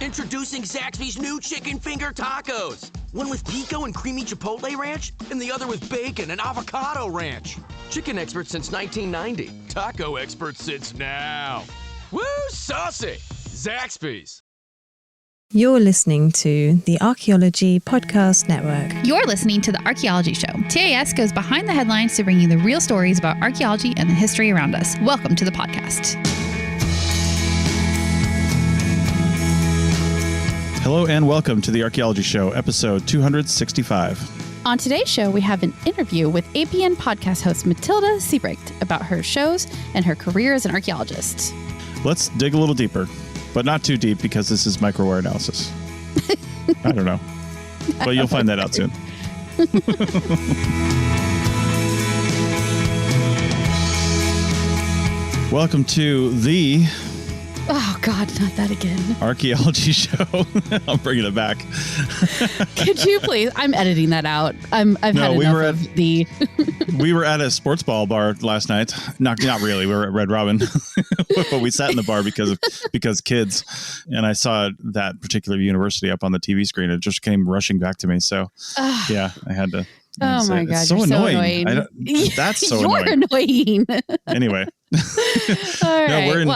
Introducing Zaxby's new chicken finger tacos. One with pico and creamy chipotle ranch, and the other with bacon and avocado ranch. Chicken expert since 1990. Taco expert since now. Woo, saucy! Zaxby's. You're listening to the Archaeology Podcast Network. You're listening to the Archaeology Show. TAS goes behind the headlines to bring you the real stories about archaeology and the history around us. Welcome to the podcast. Hello and welcome to the Archaeology Show, episode 265. On today's show, we have an interview with APN podcast host Matilda Siebrecht about her shows and her career as an archaeologist. Let's dig a little deeper, but not too deep because this is microwear analysis. I don't know, but you'll find that out soon. Welcome to the... Oh, God, not that again. Archaeology Show. I'm bringing it back. Could you please? I'm editing that out. We were at a sports ball bar last night. Not really. We were at Red Robin, but we sat in the bar because kids. And I saw that particular university up on the TV screen. It just came rushing back to me. So yeah, I had to. Oh my God, it's so you're annoying. so annoying. That's so you're annoying. Annoying. Anyway. All right.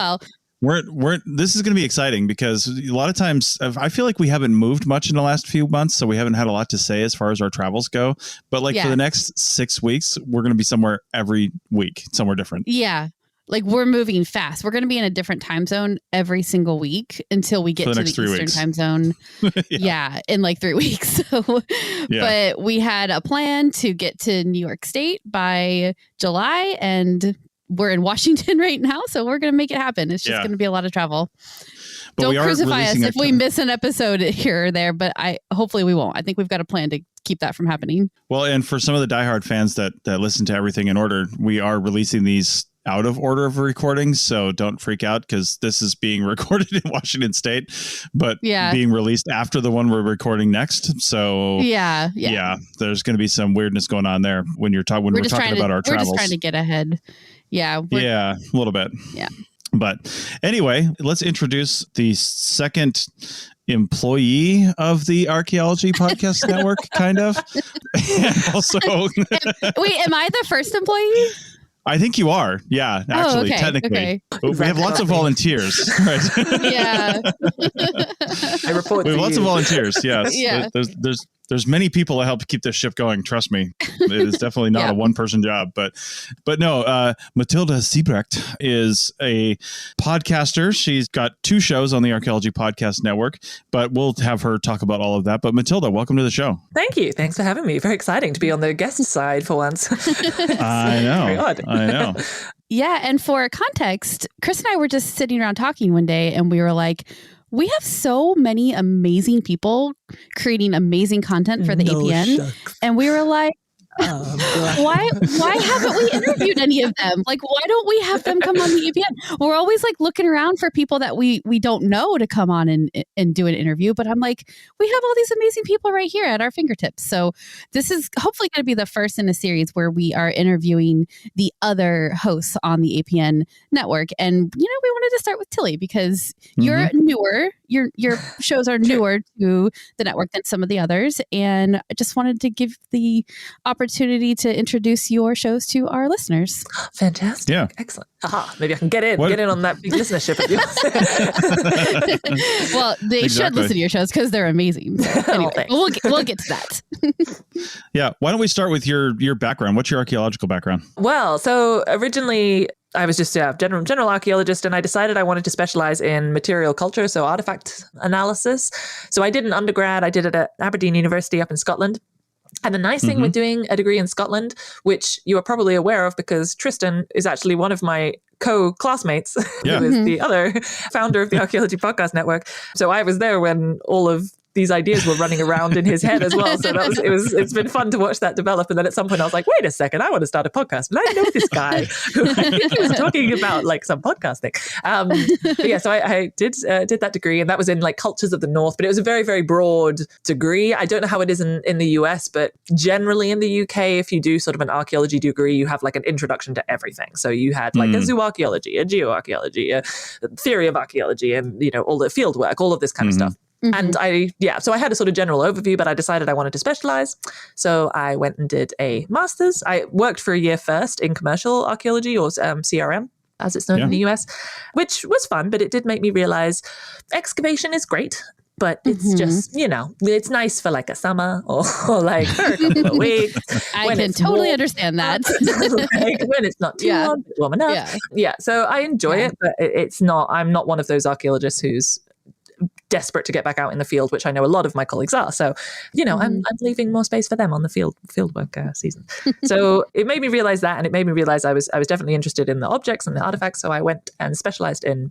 This is going to be exciting because a lot of times I feel like we haven't moved much in the last few months, so we haven't had a lot to say as far as our travels go. But for the next 6 weeks, we're going to be somewhere every week, somewhere different. Yeah. Like we're moving fast. We're going to be in a different time zone every single week until we get to the Eastern time zone. Yeah, in like 3 weeks. So, But we had a plan to get to New York State by July, and we're in Washington right now, so we're going to make it happen. It's just going to be a lot of travel. But don't crucify us if we miss an episode here or there, but hopefully we won't. I think we've got a plan to keep that from happening. Well, and for some of the diehard fans that listen to everything in order, we are releasing these out of order of recording, so don't freak out because this is being recorded in Washington State, but being released after the one we're recording next. So yeah, there's going to be some weirdness going on there when we're talking about our travels. We're just trying to get ahead. Yeah, a little bit. Yeah. But anyway, let's introduce the second employee of the Archaeology Podcast Network, kind of. And also, wait, am I the first employee? I think you are. Yeah, actually, technically. Okay. We have lots of volunteers. Right? Yeah. I report. We have lots of volunteers. Yes. Yeah. There's many people to help keep this ship going. Trust me, it is definitely not a one-person job. But no, Matilda Siebrecht is a podcaster. She's got 2 shows on the Archaeology Podcast Network, but we'll have her talk about all of that. But Matilda, welcome to the show. Thank you. Thanks for having me. Very exciting to be on the guest side for once. I know. Very odd. I know. Yeah, and for context, Chris and I were just sitting around talking one day, and we were like, we have so many amazing people creating amazing content for the APN. Shucks. And we were like, why haven't we interviewed any of them? Like, why don't we have them come on the APN? We're always like looking around for people that we don't know to come on and do an interview. But I'm like, we have all these amazing people right here at our fingertips. So this is hopefully going to be the first in a series where we are interviewing the other hosts on the APN network. And, we wanted to start with Tilly because you're newer. Your shows are newer to the network than some of the others. And I just wanted to give the opportunity to introduce your shows to our listeners. Fantastic. Yeah. Excellent. Aha. Maybe I can get in on that big listenership of yours. Well, they should listen to your shows because they're amazing. So anyway, we'll get to that. Yeah. Why don't we start with your background? What's your archaeological background? Well, so originally I was just a general archaeologist, and I decided I wanted to specialize in material culture, so artifact analysis. So I did an undergrad. I did it at Aberdeen University up in Scotland. And the nice thing with doing a degree in Scotland, which you are probably aware of because Tristan is actually one of my co-classmates, who is the other founder of the Archaeology Podcast Network. So I was there when all of these ideas were running around in his head as well. So it's been fun to watch that develop. And then at some point I was like, wait a second, I want to start a podcast. And I know this guy who I think he was talking about like some podcast thing. But yeah, so I did that degree, and that was in like cultures of the North, but it was a very, very broad degree. I don't know how it is in the US, but generally in the UK, if you do sort of an archaeology degree, you have like an introduction to everything. So you had like a zooarchaeology, a geoarchaeology, a theory of archaeology, and, you know, all the field work, all of this kind of stuff. And so I had a sort of general overview, but I decided I wanted to specialize. So I went and did a master's. I worked for a year first in commercial archaeology, or CRM, as it's known in the US, which was fun, but it did make me realize excavation is great, but it's just, you know, it's nice for like a summer or like for a couple of weeks. I can totally understand that. Like when it's not too warm enough. Yeah. So I enjoy it, but I'm not one of those archaeologists who's desperate to get back out in the field, which I know a lot of my colleagues are. So, you know, I'm leaving more space for them on the field work season. So it made me realize that, and it made me realize I was definitely interested in the objects and the artifacts. So I went and specialized in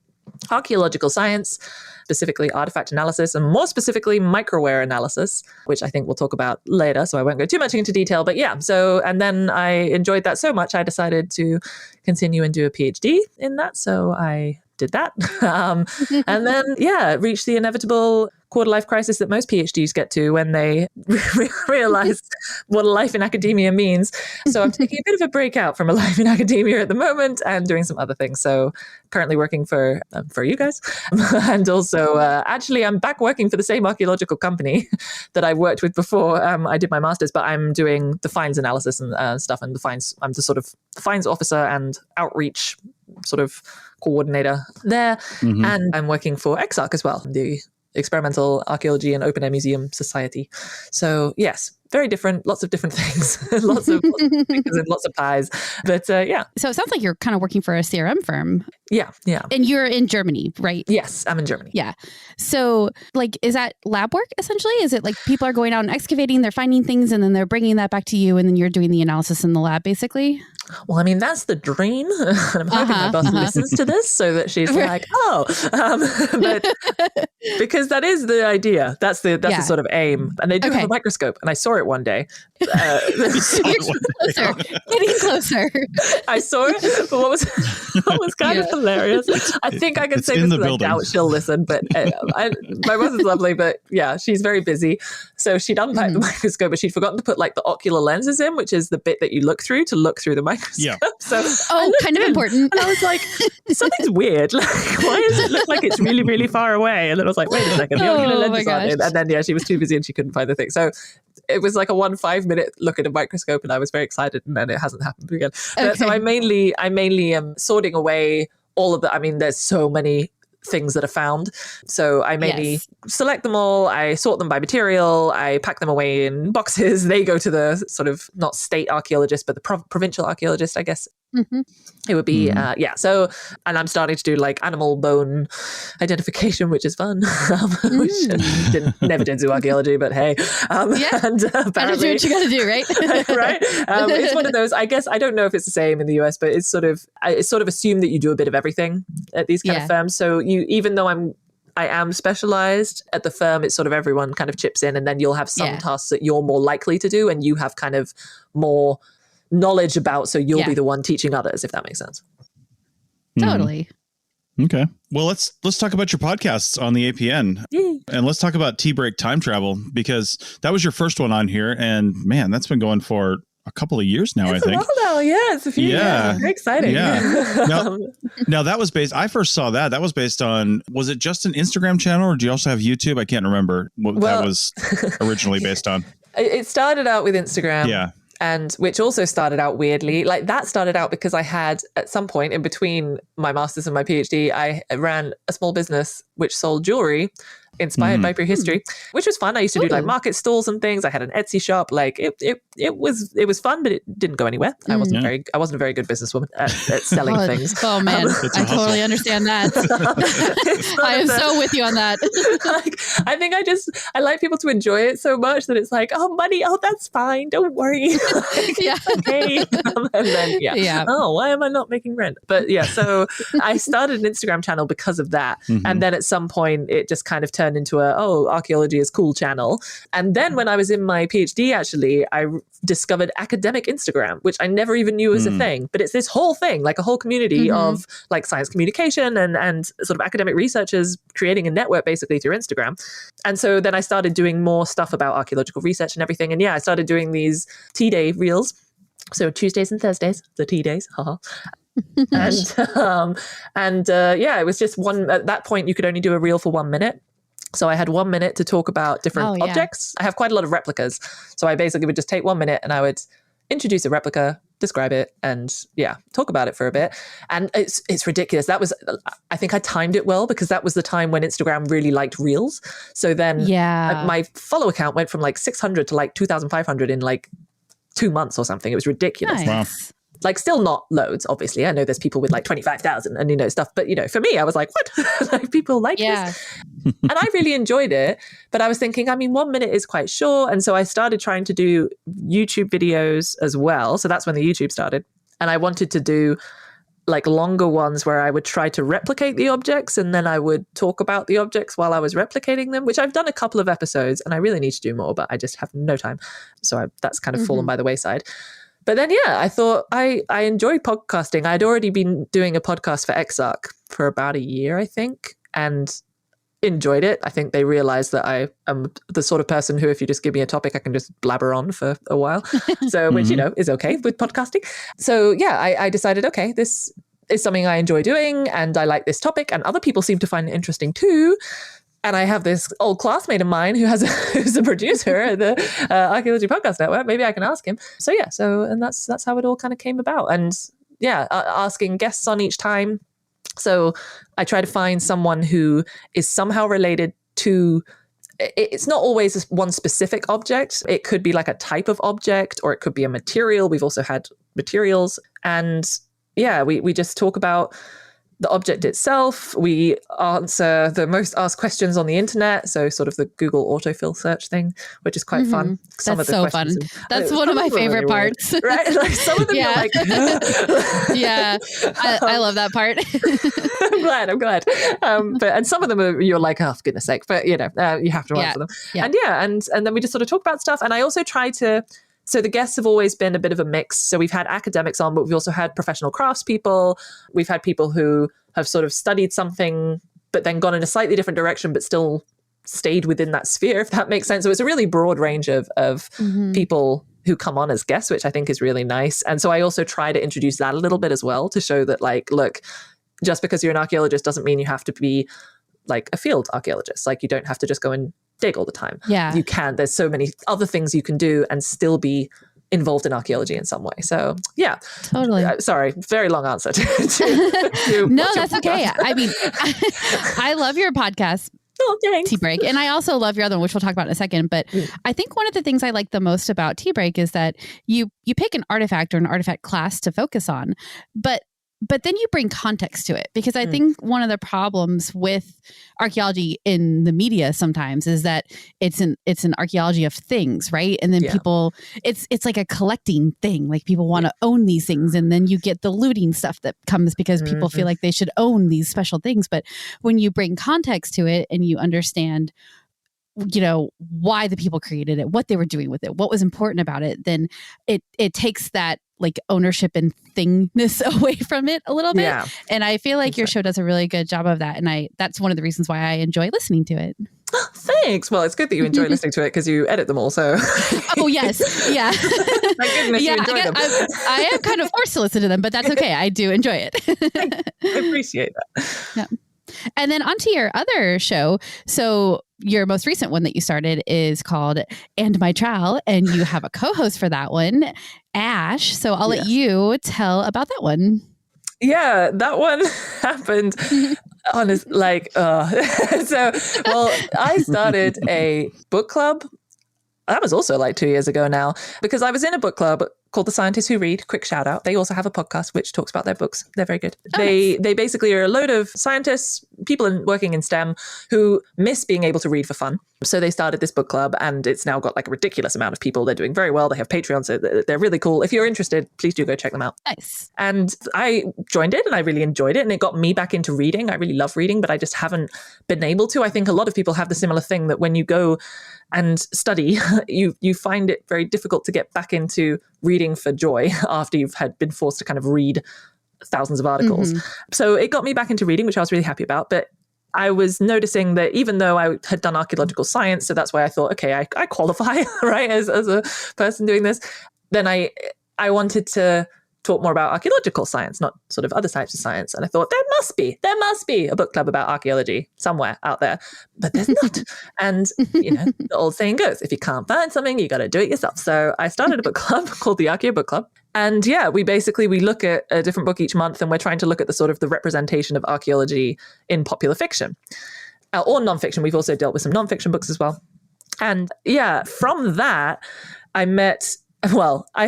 archaeological science, specifically artifact analysis, and more specifically microwear analysis, which I think we'll talk about later. So I won't go too much into detail, but yeah. So, and then I enjoyed that so much, I decided to continue and do a PhD in that. So I did that. And then, reached the inevitable quarter-life crisis that most PhDs get to when they realize what a life in academia means. So I'm taking a bit of a break out from a life in academia at the moment and doing some other things. So currently working for you guys. And also, actually, I'm back working for the same archaeological company that I worked with before I did my master's, but I'm doing the finds analysis and stuff. And I'm the sort of finds officer and outreach sort of coordinator there. And I'm working for EXARC as well, the Experimental Archaeology and Open Air Museum Society. So yes, very different, lots of different things, lots of fingers and lots of pies. But yeah. So it sounds like you're kind of working for a CRM firm. Yeah. And you're in Germany, right? Yes, I'm in Germany. Yeah. So like, is that lab work essentially? Is it like people are going out and excavating, they're finding things, and then they're bringing that back to you, and then you're doing the analysis in the lab basically? Well, I mean, that's the dream. And I'm hoping my boss listens to this so that she's like, but because that is the idea. That's the sort of aim. And they do have a microscope. And I saw it one day. Getting closer. I saw it. But what was kind of hilarious, I think I can say this because I doubt she'll listen, but my boss is lovely, but yeah, she's very busy. So she'd unpacked the microscope, but she'd forgotten to put like the ocular lenses in, which is the bit that you look through to look through the microscope. Yeah. So kind of important. And I was like, something's weird. Like, why does it look like it's really, really far away? And then I was like, wait a second, the ocular lenses aren't in. And then she was too busy and she couldn't find the thing. So it was like a 5-minute look at a microscope, and I was very excited, and then it hasn't happened again. So I mainly am sorting away all of the. I mean, there's so many things that are found. So I mainly select them all. I sort them by material. I pack them away in boxes. They go to the sort of not state archaeologist, but the provincial archaeologist, I guess. It would be, So, and I'm starting to do like animal bone identification, which is fun. Which never did zooarchaeology, but hey. And apparently, do what you got to do, right? Right. It's one of those. I guess I don't know if it's the same in the US, but it's sort of assumed that you do a bit of everything at these kind of firms. So even though I am specialized at the firm, it's sort of everyone kind of chips in, and then you'll have some tasks that you're more likely to do, and you have kind of more knowledge about, so you'll be the one teaching others, if that makes sense. Totally. Okay. Well, let's talk about your podcasts on the APN. And let's talk about Tea Break Time Travel, because that was your first one on here, and man, that's been going for a couple of years now, I think. It's a few years. Very exciting. Yeah. Now that was based, I first saw that was based on, was it just an Instagram channel, or do you also have YouTube? I can't remember what that was originally based on. It started out with Instagram. Yeah. And which also started out weirdly. Like that started out because I had, at some point in between my master's and my PhD, I ran a small business which sold jewelry inspired by prehistory, which was fun. I used to do like market stalls and things. I had an Etsy shop. Like it was fun, but it didn't go anywhere. I wasn't a very good businesswoman at selling things. Oh man, I totally understand that. I am so with you on that. I think I like people to enjoy it so much that it's like, oh, money, oh, that's fine, don't worry. Okay. And then oh, why am I not making rent? But yeah, so I started an Instagram channel because of that, and then at some point it just kind of turned into archaeology is cool channel. And then when I was in my PhD, actually, I discovered academic Instagram, which I never even knew was a thing. But it's this whole thing, like a whole community of like science communication and sort of academic researchers creating a network basically through Instagram. And so then I started doing more stuff about archaeological research and everything. And I started doing these T-Day reels. So Tuesdays and Thursdays, the T-Days, haha. And it was just at that point you could only do a reel for 1 minute. So I had 1 minute to talk about different objects. I have quite a lot of replicas. So I basically would just take 1 minute and I would introduce a replica, describe it, and talk about it for a bit. And it's ridiculous. That was, I think I timed it well because that was the time when Instagram really liked reels. So then my follow count went from like 600 to like 2,500 in like 2 months or something. It was ridiculous. Nice. Wow. Like still not loads, obviously. I know there's people with like 25,000 and stuff, but for me, I was like, what? Like people like this. And I really enjoyed it, but I was thinking, 1 minute is quite short. And so I started trying to do YouTube videos as well. So that's when the YouTube started. And I wanted to do like longer ones where I would try to replicate the objects and then I would talk about the objects while I was replicating them, which I've done a couple of episodes and I really need to do more, but I just have no time. So that's kind of fallen by the wayside. But then, I thought I enjoyed podcasting. I'd already been doing a podcast for Exarch for about a year, I think, and enjoyed it. I think they realized that I am the sort of person who, if you just give me a topic, I can just blabber on for a while. So, which, is okay with podcasting. So, I decided, okay, this is something I enjoy doing and I like this topic and other people seem to find it interesting too. And I have this old classmate of mine who's a producer at the Archaeology Podcast Network. Maybe I can ask him. So and that's how it all kind of came about. And asking guests on each time. So I try to find someone who is somehow related to. It's not always one specific object. It could be like a type of object, or it could be a material. We've also had materials, and we just talk about the object itself. We answer the most asked questions on the internet. So sort of the Google autofill search thing, which is quite fun. That's so fun. That's one of my favorite parts. Right? Like some of them are like... I love that part. I'm glad. And some of them you're like, oh, for goodness sake. But, you have to answer them. Yeah. And then we just sort of talk about stuff. And I also try to... So the guests have always been a bit of a mix. So we've had academics on, but we've also had professional craftspeople. We've had people who have sort of studied something, but then gone in a slightly different direction, but still stayed within that sphere, if that makes sense. So it's a really broad range of people who come on as guests, which I think is really nice. And so I also try to introduce that a little bit as well to show that, like, look, just because you're an archaeologist doesn't mean you have to be like a field archaeologist. Like, you don't have to just go and dig all the time. Yeah. You can. There's so many other things you can do and still be involved in archaeology in some way. So yeah. Totally. Sorry, very long answer to No, that's okay. I mean, I love your podcast. Oh, thanks. T-Break. And I also love your other one, which we'll talk about in a second. But I think one of the things I like the most about T-Break is that you pick an artifact or an artifact class to focus on, but then you bring context to it, because I think one of the problems with archaeology in the media sometimes is that it's an archaeology of things, right? And then people, it's like a collecting thing. Like, people want to own these things, and then you get the looting stuff that comes because people feel like they should own these special things. But when you bring context to it and you understand, why the people created it, what they were doing with it, what was important about it, then it takes that like ownership and thingness away from it a little bit. Yeah. And I feel like your show does a really good job of that. And that's one of the reasons why I enjoy listening to it. Thanks. Well, it's good that you enjoy listening to it because you edit them all. So. Oh, yes. Yeah. My goodness, you enjoy them. I am kind of forced to listen to them, but that's okay. I do enjoy it. I appreciate that. Yeah. And then onto your other show. So your most recent one that you started is called And My Trowel, and you have a co-host for that one, Ash. So I'll let you tell about that one. Yeah, that one happened I started a book club. That was also like 2 years ago now, because I was in a book club called The Scientists Who Read. Quick shout out. They also have a podcast which talks about their books. They're very good. Oh, they nice. they basically are a load of scientists, people working in STEM who miss being able to read for fun. So they started this book club, and it's now got like a ridiculous amount of people. They're doing very well. They have Patreon, so they're really cool. If you're interested, please do go check them out. Nice. And I joined it and I really enjoyed it, and it got me back into reading. I really love reading, but I just haven't been able to. I think a lot of people have the similar thing that when you go and study, you find it very difficult to get back into reading for joy after you've been forced to kind of read thousands of articles. So it got me back into reading, which I was really happy about. But I was noticing that even though I had done archaeological science, so that's why I thought, okay, I qualify, right, as a person doing this, then I wanted to talk more about archaeological science, not sort of other types of science. And I thought there must be a book club about archaeology somewhere out there, but there's not. And, the old saying goes, if you can't find something, you got to do it yourself. So I started a book club called the Archaeo Book Club. And yeah, we look at a different book each month, and we're trying to look at the sort of the representation of archaeology in popular fiction or nonfiction. We've also dealt with some nonfiction books as well. And yeah, from that, I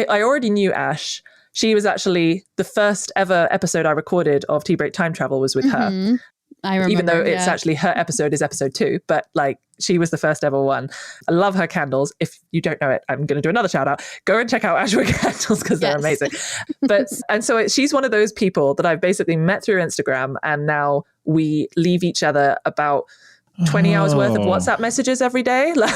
already knew Ash. She was actually the first ever episode I recorded of Siebrecht Time Travel was with her. I remember, even though it's actually her episode is episode 2, but like she was the first ever one. I love her candles. If you don't know it, I'm going to do another shout out. Go and check out Ashwood candles because they're amazing. She's one of those people that I've basically met through Instagram, and now we leave each other about 20 hours worth of WhatsApp messages every day. Like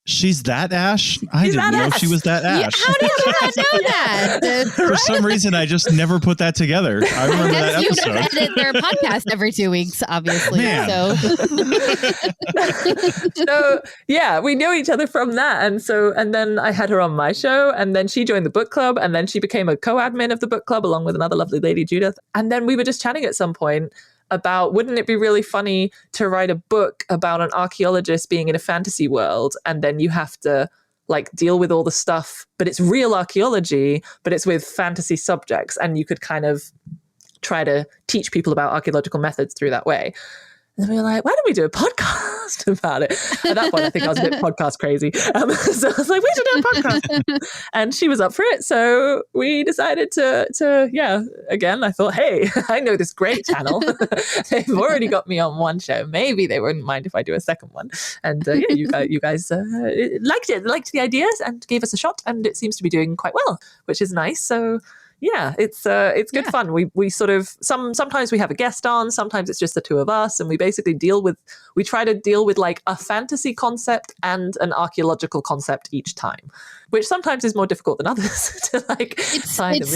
She's that Ash? I didn't know she was that Ash. Yeah, how did you not know that? For some reason, I just never put that together. I remember that episode. You edit their podcast every 2 weeks, obviously. Man. So yeah, we knew each other from that. And then I had her on my show, and then she joined the book club, and then she became a co-admin of the book club along with another lovely lady, Judith. And then we were just chatting at some point about, wouldn't it be really funny to write a book about an archaeologist being in a fantasy world, and then you have to like deal with all the stuff, but it's real archaeology, but it's with fantasy subjects, and you could kind of try to teach people about archaeological methods through that way. And we were like, why don't we do a podcast about it? At that point, I think I was a bit podcast crazy. So I was like, we should do a podcast. And she was up for it. So we decided to again, I thought, hey, I know this great channel. They've already got me on one show. Maybe they wouldn't mind if I do a second one. And you guys liked it, liked the ideas, and gave us a shot. And it seems to be doing quite well, which is nice. So yeah, it's good fun. We sort of sometimes we have a guest on, sometimes it's just the two of us, and we basically try to deal with like a fantasy concept and an archaeological concept each time, which sometimes is more difficult than others to like. It's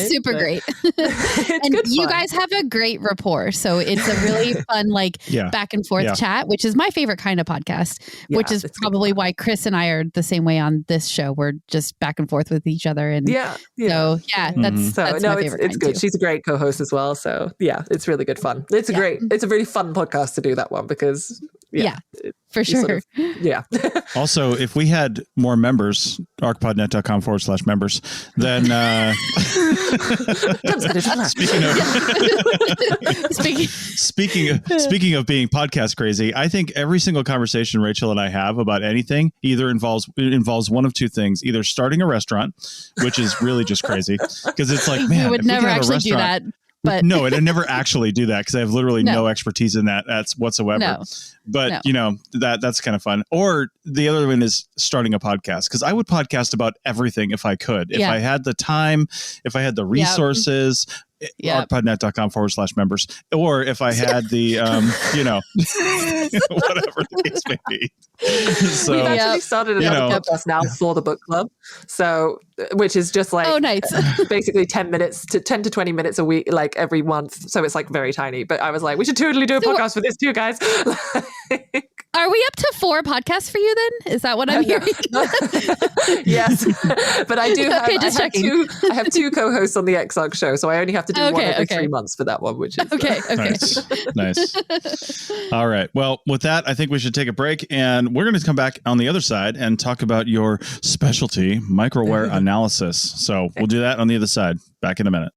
super great. It's and good you fun. guys have a great rapport, so it's a really fun back and forth chat, which is my favorite kind of podcast. Which is probably why Chris and I are the same way on this show. We're just back and forth with each other, and it's good. Too. She's a great co-host as well. So yeah, it's really good fun. It's a really fun podcast to do that one because for sure. Also, if we had more members, archpodnet.com/members, then speaking of being podcast crazy, I think every single conversation Rachel and I have about anything either involves one of two things: either starting a restaurant, which is really just crazy because it's like, man, we would never actually do that. But no, I'd never actually do that because I have literally no expertise in that whatsoever. No. But that's kind of fun. Or the other one is starting a podcast, because I would podcast about everything if I could. If I had the time, if I had the resources, archpodnet.com/members, or if I had the whatever the case may be. So we've actually started another podcast now for the book club, so which is just like basically 10 to 20 minutes a week, like every month. So it's like very tiny. But I was like, we should totally do a podcast for this too, guys. Are we up to 4 podcasts for you then? Is that what I'm hearing? Yes, but I do I have 2 co-hosts on the XArch show, so I only have to do one every 3 months for that one, which is okay. Nice. All right. Well, with that, I think we should take a break, and we're going to come back on the other side and talk about your specialty, microwear analysis. So we'll do that on the other side. Back in a minute.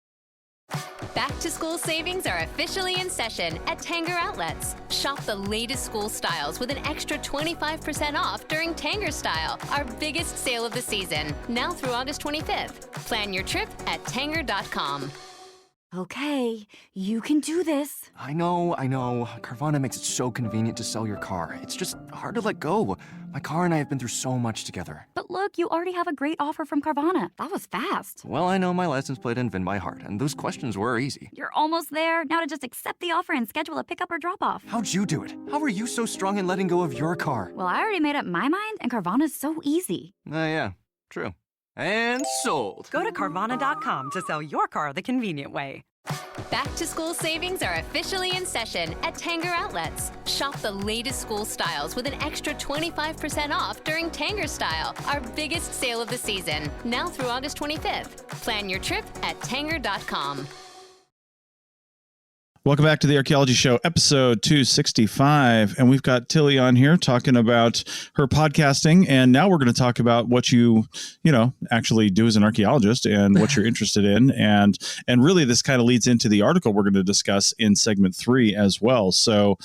Back to school savings are officially in session at Tanger Outlets. Shop the latest school styles with an extra 25% off during Tanger Style, our biggest sale of the season, now through August 25th. Plan your trip at Tanger.com. Okay, you can do this. I know. Carvana makes it so convenient to sell your car. It's just hard to let go. My car and I have been through so much together. But look, you already have a great offer from Carvana. That was fast. Well, I know my license plate and VIN by heart, and those questions were easy. You're almost there. Now to just accept the offer and schedule a pickup or drop-off. How'd you do it? How are you so strong in letting go of your car? Well, I already made up my mind, and Carvana's so easy. Yeah, true. And sold. Go to Carvana.com to sell your car the convenient way. Back to school savings are officially in session at Tanger Outlets. Shop the latest school styles with an extra 25% off during Tanger Style, our biggest sale of the season, now through August 25th. Plan your trip at Tanger.com. Welcome back to the Archaeology Show, episode 265. And we've got Tilly on here talking about her podcasting. And now we're going to talk about what you actually do as an archaeologist and what you're interested in. And really, this kind of leads into the article we're going to discuss in segment 3 as well. So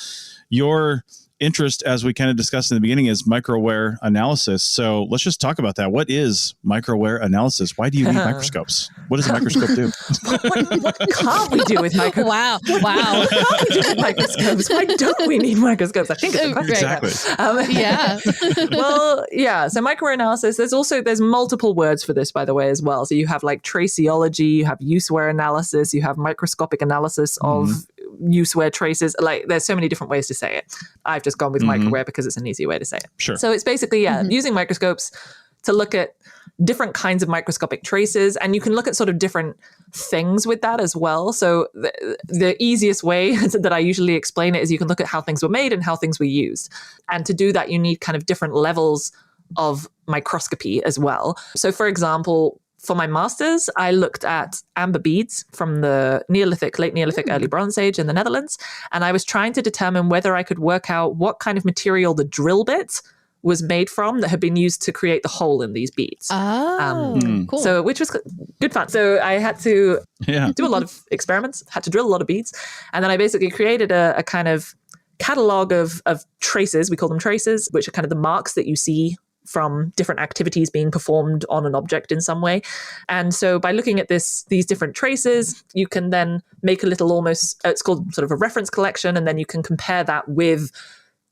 your interest, as we kind of discussed in the beginning, is microwear analysis. So let's just talk about that. What is microwear analysis? Why do you need microscopes? What does a microscope do? What can't we do with microscopes? Wow. What can't we do with microscopes? Why don't we need microscopes? I think it's a question. Exactly. Yeah. Well, yeah. So microwear analysis, there's multiple words for this, by the way, as well. So you have like traceology, you have usewear analysis, you have microscopic analysis of usewear traces. Like there's so many different ways to say it. I've just gone with microwear because it's an easy way to say it. Sure. So it's basically, using microscopes to look at different kinds of microscopic traces, and you can look at sort of different things with that as well. So the easiest way that I usually explain it is you can look at how things were made and how things were used. And to do that, you need kind of different levels of microscopy as well. So for example, for my master's, I looked at amber beads from the Neolithic, late Neolithic, early Bronze Age in the Netherlands. And I was trying to determine whether I could work out what kind of material the drill bit was made from that had been used to create the hole in these beads. Cool. So, which was good fun. So I had to do a lot of experiments, had to drill a lot of beads. And then I basically created a kind of catalog of traces. We call them traces, which are kind of the marks that you see from different activities being performed on an object in some way. And so by looking at these different traces, you can then make a little it's called sort of a reference collection, and then you can compare that with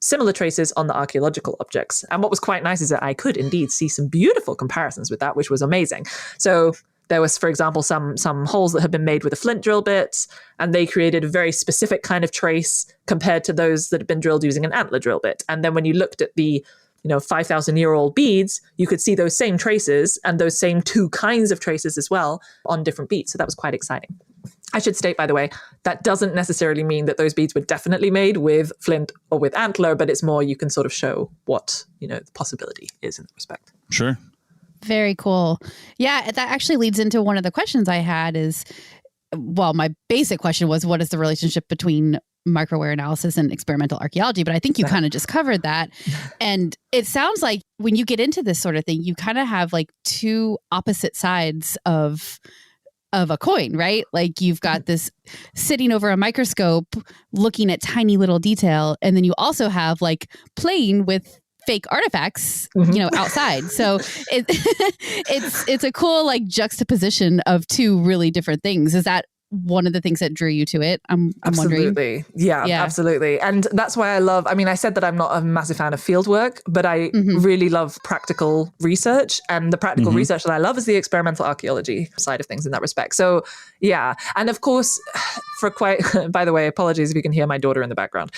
similar traces on the archaeological objects. And what was quite nice is that I could indeed see some beautiful comparisons with that, which was amazing. So there was, for example, some holes that had been made with a flint drill bit, and they created a very specific kind of trace compared to those that had been drilled using an antler drill bit. And then when you looked at the 5,000-year-old beads, you could see those same traces and those same two kinds of traces as well on different beads. So that was quite exciting. I should state, by the way, that doesn't necessarily mean that those beads were definitely made with flint or with antler, but it's more you can sort of show what, the possibility is in that respect. Sure. Very cool. Yeah, that actually leads into one of the questions I had my basic question was, what is the relationship between microwear analysis and experimental archaeology? But I think you kind of just covered that. And it sounds like when you get into this sort of thing, you kind of have like two opposite sides of a coin, right? Like you've got this sitting over a microscope looking at tiny little detail. And then you also have like playing with fake artifacts, outside. So it's a cool like juxtaposition of two really different things. Is that one of the things that drew you to it? I'm absolutely wondering. Yeah, absolutely. And that's why I said that I'm not a massive fan of field work, but I really love practical research, and the practical research that I love is the experimental archaeology side of things in that respect. So yeah. And of course, by the way, apologies if you can hear my daughter in the background.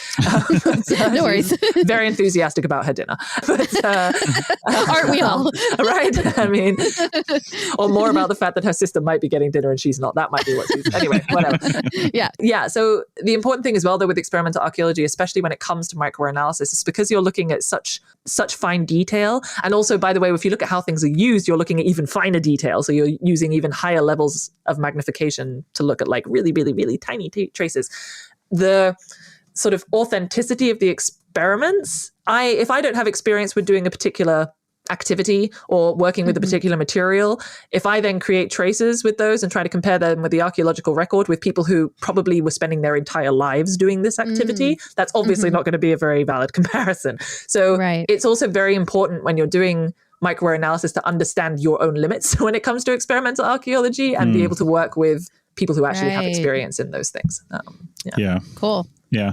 No worries. Very enthusiastic about her dinner. But, aren't we all? Right? I mean, or more about the fact that her sister might be getting dinner and she's not. That might be what she's... Anyway, whatever. Yeah. So the important thing as well, though, with experimental archaeology, especially when it comes to microwear analysis, is because you're looking at such fine detail. And also, by the way, if you look at how things are used, you're looking at even finer detail. So you're using even higher levels of magnification to look at like really, really, really tiny traces. The sort of authenticity of the experiments, if I don't have experience with doing a particular activity or working with a particular material, if I then create traces with those and try to compare them with the archaeological record with people who probably were spending their entire lives doing this activity, that's obviously not going to be a very valid comparison. So it's also very important when you're doing microwear analysis to understand your own limits when it comes to experimental archaeology and be able to work with people who actually have experience in those things. Cool. Yeah.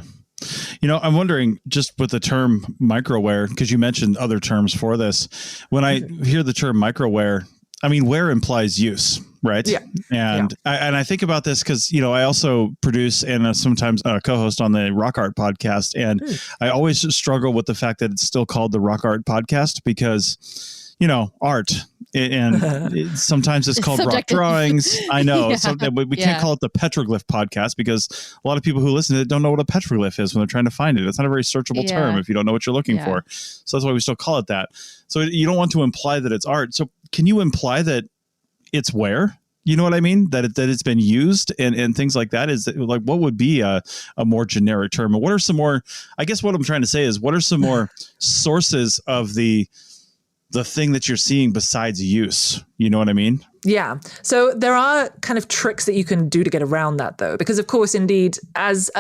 You know, I'm wondering, just with the term microwear, because you mentioned other terms for this, when I hear the term microwear, I mean, wear implies use, right? Yeah. And I think about this because, you know, I also produce and sometimes co-host on the Rock Art podcast. And I always struggle with the fact that it's still called the Rock Art podcast because, you know, art. And sometimes it's called subjective. Rock drawings. I know. We can't call it the petroglyph podcast because a lot of people who listen to it don't know what a petroglyph is when they're trying to find it. It's not a very searchable term if you don't know what you're looking for. So that's why we still call it that. So you don't want to imply that it's art. So can you imply that it's wear? You know what I mean? That it's been used and things like that. Is like, what would be a more generic term? And what are some more, I guess what I'm trying to say is, what are some more sources of the thing that you're seeing besides use? You know what I mean? Yeah. So there are kind of tricks that you can do to get around that, though, because of course, indeed,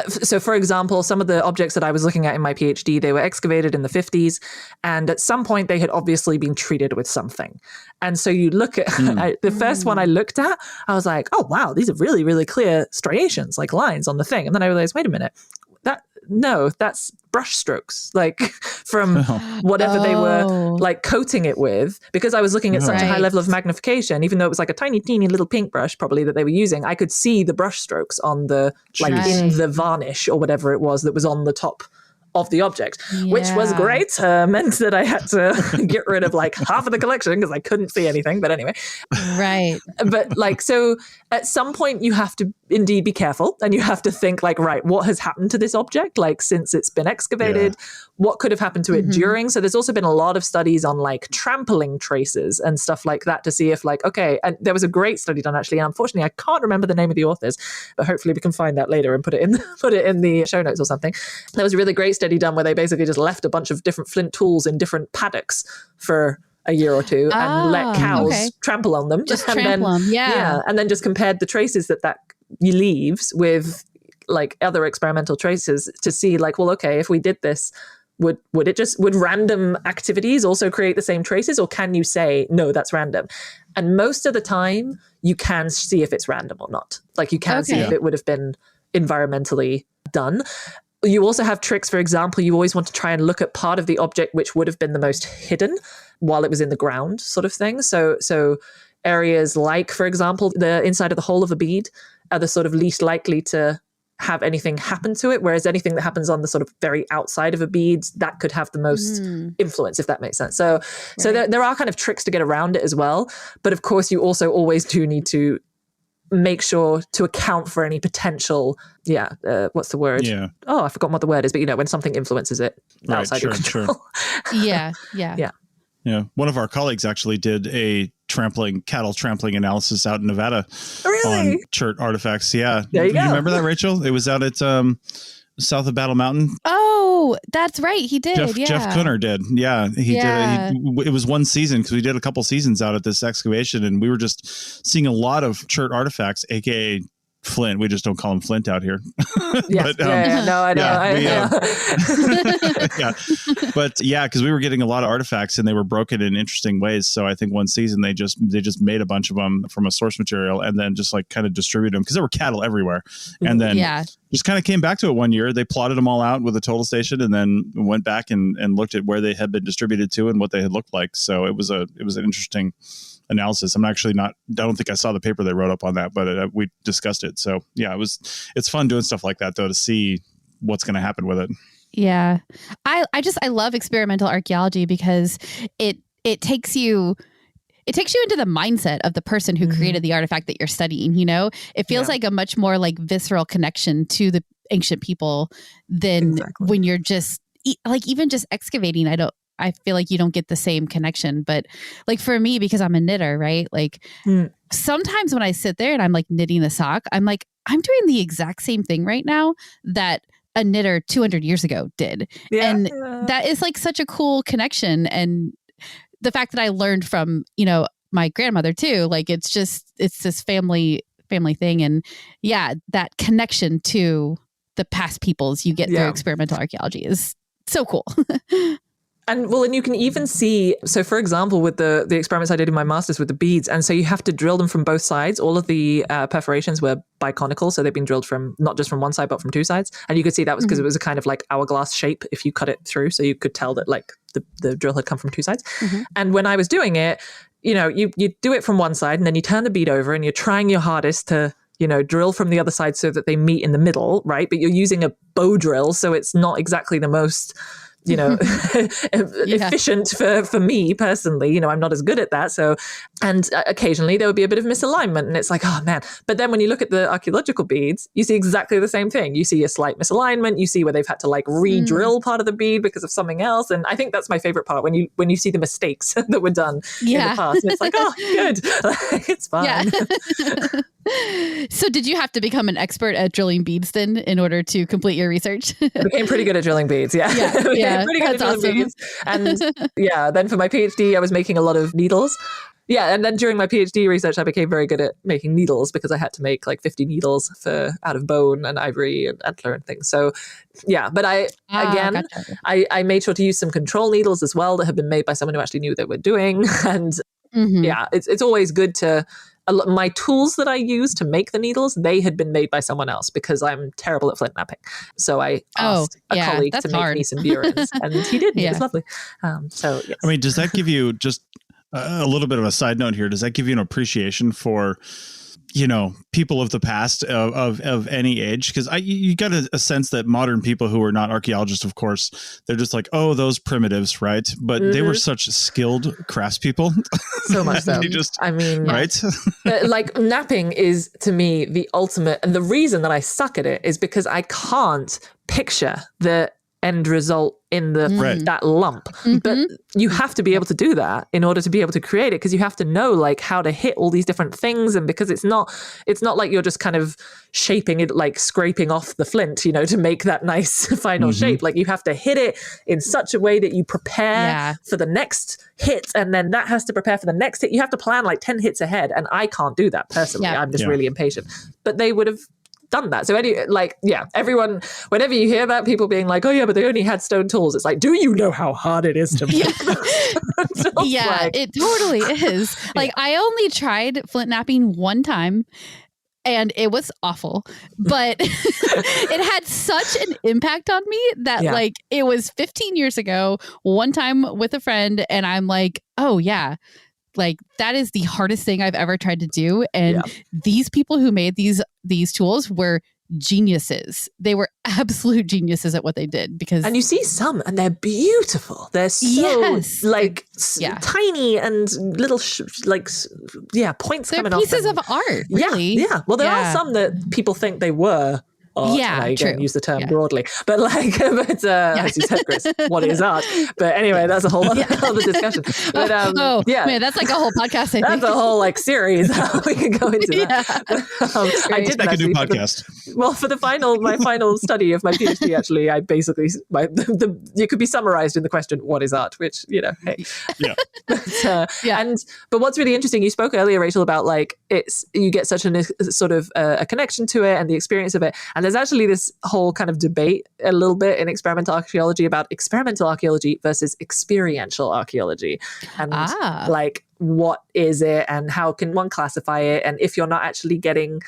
so for example, some of the objects that I was looking at in my PhD, they were excavated in the 50s. And at some point they had obviously been treated with something. And so you look at the first one I looked at, I was like, oh, wow, these are really, really clear striations, like lines on the thing. And then I realized, wait a minute, that's brush strokes, like from whatever they were like coating it with, because I was looking at such a high level of magnification, even though it was like a tiny, teeny little paintbrush probably that they were using, I could see the brush strokes on the, like in the varnish or whatever it was that was on the top of the object, which was great. Meant that I had to get rid of like half of the collection because I couldn't see anything. But anyway. Right. But like, so at some point you have to indeed be careful and you have to think like, right, what has happened to this object? Like since it's been excavated, what could have happened to it during? So there's also been a lot of studies on like trampling traces and stuff like that to see if like, okay, and there was a great study done actually. And unfortunately, I can't remember the name of the authors, but hopefully we can find that later and put it in the show notes or something. There was a really great study done where they basically just left a bunch of different flint tools in different paddocks for a year or two and let cows trample on them. Just trample them, and then just compared the traces that leaves with like other experimental traces to see like, well, okay, if we did this, would random activities also create the same traces, or can you say, no, that's random? And most of the time you can see if it's random or not. Like you can see if it would have been environmentally done. You also have tricks. For example, you always want to try and look at part of the object which would have been the most hidden while it was in the ground, sort of thing. So areas like, for example, the inside of the hole of a bead are the sort of least likely to have anything happen to it, whereas anything that happens on the sort of very outside of a bead, that could have the most influence, if that makes sense. So there are kind of tricks to get around it as well. But of course, you also always do need to make sure to account for any potential, what's the word? Yeah. Oh, I've forgotten what the word is, but you know, when something influences it outside your control. Yeah. Yeah. One of our colleagues actually did a cattle trampling analysis out in Nevada on chert artifacts. Yeah. There you go. You remember that, Rachel? It was out at south of Battle Mountain. Oh, that's right. He did. Jeff Kunner did. Yeah. He did. It was one season because we did a couple seasons out at this excavation and we were just seeing a lot of chert artifacts, AKA Flint. We just don't call him Flint out here. Yes. No, I know. But because we were getting a lot of artifacts and they were broken in interesting ways. So I think one season they just made a bunch of them from a source material and then just like kind of distributed them because there were cattle everywhere. And then just kind of came back to it one year. They plotted them all out with a total station and then went back and looked at where they had been distributed to and what they had looked like. So it was an interesting analysis. I don't think I saw the paper they wrote up on that, but we discussed it. So it's fun doing stuff like that though, to see what's going to happen with it. Yeah. I love experimental archaeology because it takes you into the mindset of the person who created the artifact that you're studying. You know, it feels like a much more like visceral connection to the ancient people than when you're just like, even just excavating. I feel like you don't get the same connection, but like for me, because I'm a knitter, right? Like sometimes when I sit there and I'm like knitting a sock, I'm like, I'm doing the exact same thing right now that a knitter 200 years ago did. And that is like such a cool connection. And the fact that I learned from, my grandmother too, like it's this family thing. And yeah, that connection to the past peoples you get through experimental archaeology is so cool. And you can even see, so for example, with the experiments I did in my master's with the beads, and so you have to drill them from both sides. All of the perforations were biconical, so they've been drilled from not just from one side, but from two sides. And you could see that was because it was a kind of like hourglass shape if you cut it through, so you could tell that like the drill had come from two sides. And when I was doing it, you do it from one side and then you turn the bead over and you're trying your hardest to drill from the other side so that they meet in the middle, right? But you're using a bow drill, so it's not exactly the most efficient for me personally. I'm not as good at that. So, and occasionally there would be a bit of misalignment and it's like, oh man. But then when you look at the archaeological beads, you see exactly the same thing. You see a slight misalignment. You see where they've had to like re-drill part of the bead because of something else. And I think that's my favorite part when you see the mistakes that were done in the past. And it's like, oh, good. It's fine. Yeah. So did you have to become an expert at drilling beads then in order to complete your research? I became pretty good at drilling beads. Yeah. Pretty good at drilling beads. And then for my PhD, I was making a lot of needles. Yeah, and then during my PhD research, I became very good at making needles because I had to make like 50 needles out of bone and ivory and antler and things. So yeah, but I made sure to use some control needles as well that had been made by someone who actually knew what they were doing. And it's always good to... My tools that I use to make the needles, they had been made by someone else because I'm terrible at flint knapping. So I asked a colleague to make me some burins, and he did. It was lovely. So yes. I mean, does that give you just a little bit of a side note here? Does that give you an appreciation for people of the past of any age? Because you got a sense that modern people who are not archaeologists, of course, they're just like, oh, those primitives, right? But they were such skilled craftspeople. So much so. Right? Like napping is to me the ultimate, and the reason that I suck at it is because I can't picture the end result in that lump. But you have to be able to do that in order to be able to create it, because you have to know like how to hit all these different things, and because it's not like you're just kind of shaping it, like scraping off the flint, to make that nice final shape. Like you have to hit it in such a way that you prepare for the next hit, and then that has to prepare for the next hit. You have to plan like 10 hits ahead, and I can't do that personally. I'm just really impatient. But they would have done that. So everyone, whenever you hear that, people being like, oh yeah, but they only had stone tools, it's like, do you know how hard it is to make them? It totally is. Like I only tried flint knapping one time and it was awful, but it had such an impact on me that like it was 15 years ago, one time with a friend, and I'm like, oh yeah, like that is the hardest thing I've ever tried to do. And these people who made these tools were geniuses. They were absolute geniuses at what they did, and you see some and they're beautiful. They're so tiny and little points they're coming off. They're pieces of art, really. Yeah. Well, there are some that people think they were art. I don't use the term broadly, but as you said, Chris, what is art? But anyway, that's a whole other discussion. But man, that's like a whole podcast. That's a whole series. We can go into that. I did that. A new podcast. For my final study of my PhD, actually, I basically it could be summarized in the question, "What is art?" Which hey, But what's really interesting, you spoke earlier, Rachel, about like you get such a sort of a connection to it and the experience of it. And there's actually this whole kind of debate a little bit in experimental archaeology about experimental archaeology versus experiential archaeology. And like, what is it and how can one classify it? And if you're not actually getting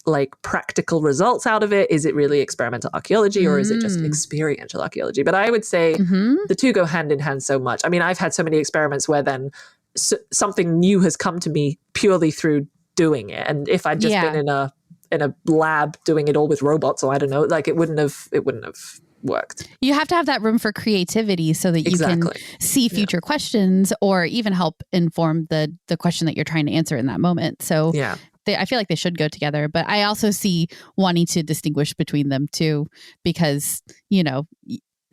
like practical results out of it, is it really experimental archaeology or is it just experiential archaeology? But I would say the two go hand in hand so much. I mean, I've had so many experiments where then something new has come to me purely through doing it. And if I'd just been in a lab doing it all with robots, or I don't know, like it wouldn't have worked. You have to have that room for creativity so that you can see future questions or even help inform the question that you're trying to answer in that moment. So I feel like they should go together, but I also see wanting to distinguish between them too, because,